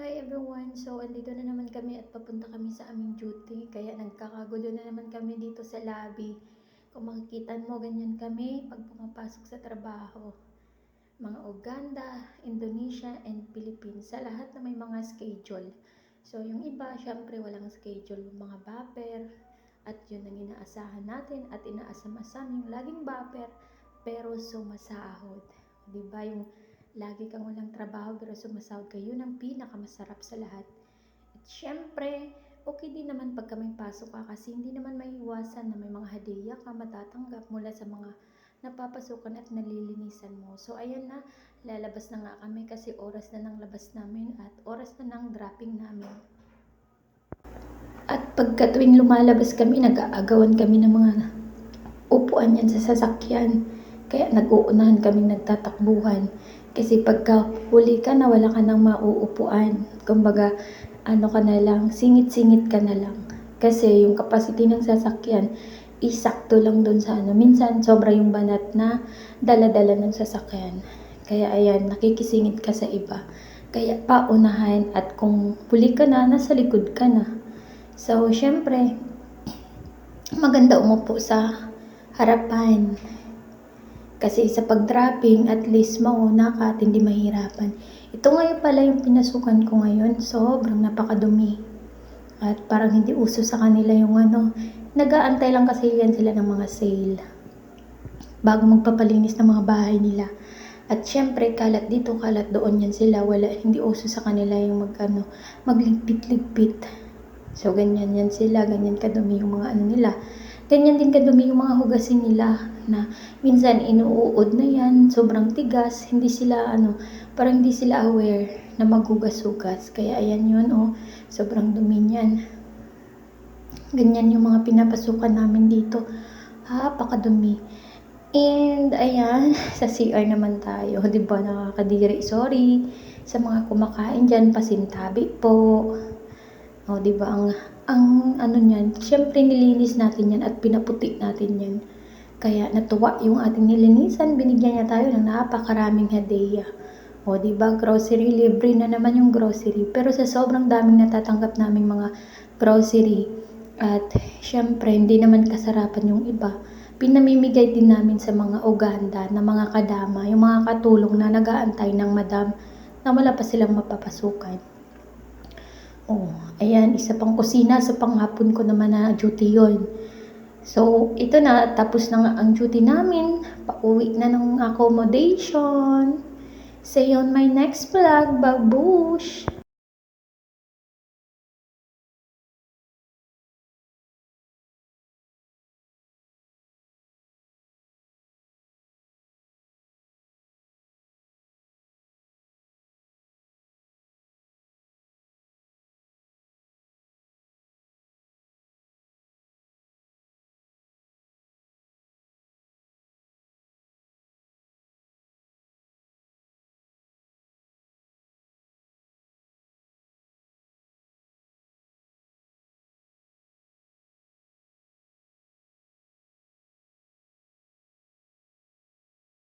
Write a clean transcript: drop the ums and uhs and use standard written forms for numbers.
Hi everyone! So, andito na naman kami at papunta kami sa aming duty. Kaya nagkakagulo na naman kami dito sa lobby. Kung makikita mo, ganyan kami pag pumapasok sa trabaho. Mga Uganda, Indonesia, and Philippines. Sa lahat na may mga schedule. So, yung iba, syempre walang schedule. Mga bapper. At yun ang inaasahan natin at inaasam-asam yung laging bapper pero sumasahod. Diba yung lagi kang walang trabaho pero sumasahod ka, yun ang pinakamasarap sa lahat. At syempre, okay din naman pag may pasok ka kasi hindi naman maiiwasan na may mga hadiah ka matatanggap mula sa mga napapasukan at nalilinisan mo. So ayan na, lalabas na nga kami kasi oras na ng labas namin at oras na ng dropping namin. At pagka tuwing lumalabas kami, nag-aagawan kami ng mga upuan yan sa sasakyan. Kaya nag-uunahan kaming nagtatakbuhan. Kasi pagka huli ka na, wala ka nang mauupuan. Kumbaga, ano ka na lang, singit-singit ka na lang. Kasi yung capacity ng sasakyan, isakto lang dun sa ano. Minsan, sobra yung banat na dala-dala ng sasakyan. Kaya ayan, nakikisingit ka sa iba. Kaya paunahan at kung huli ka na, nasa likod ka na. So, syempre, maganda umupo sa harapan. Kasi sa pag-dropping, at least mauna ka at hindi mahirapan. Ito ngayon pala yung pinasukan ko ngayon. Sobrang napakadumi. At parang hindi uso sa kanila yung ano. Nag-aantay lang kasi yan sila ng mga sale. Bago magpapalinis ng mga bahay nila. At syempre, kalat dito, kalat doon yan sila. Wala, hindi uso sa kanila yung magligpit-ligpit. So, ganyan yan sila. Ganyan kadumi yung mga ano nila. Ganyan din kadumi yung mga hugasin nila na minsan inuud na yan, sobrang tigas, hindi sila parang hindi sila aware na maghugas-hugas. Kaya ayan yun, sobrang dumi niyan. Ganyan yung mga pinapasukan namin dito. Pakadumi. And ayan, sa CR naman tayo, 'di ba? Nakakadiri. Sorry sa mga kumakain diyan, pasintabi po. 'Di ba ang ano niyan, syempre nilinis natin 'yan at pinaputi natin 'yan. Kaya natuwa yung ating nilinisan, binigyan niya tayo ng napakaraming hadiah. 'Di ba, grocery, libre na naman yung grocery. Pero sa sobrang daming natatanggap naming mga grocery at syempre hindi naman kasarapan yung iba, pinamimigay din namin sa mga Uganda na mga kadama, yung mga katulong na nag-aantay ng madam na wala pa silang mapapasukan. Ayan, isa pang kusina sa panghapon ko naman na duty yon. So, ito na, tapos na nga ang duty namin. Pauwi na ng accommodation. See you on my next vlog. Babush!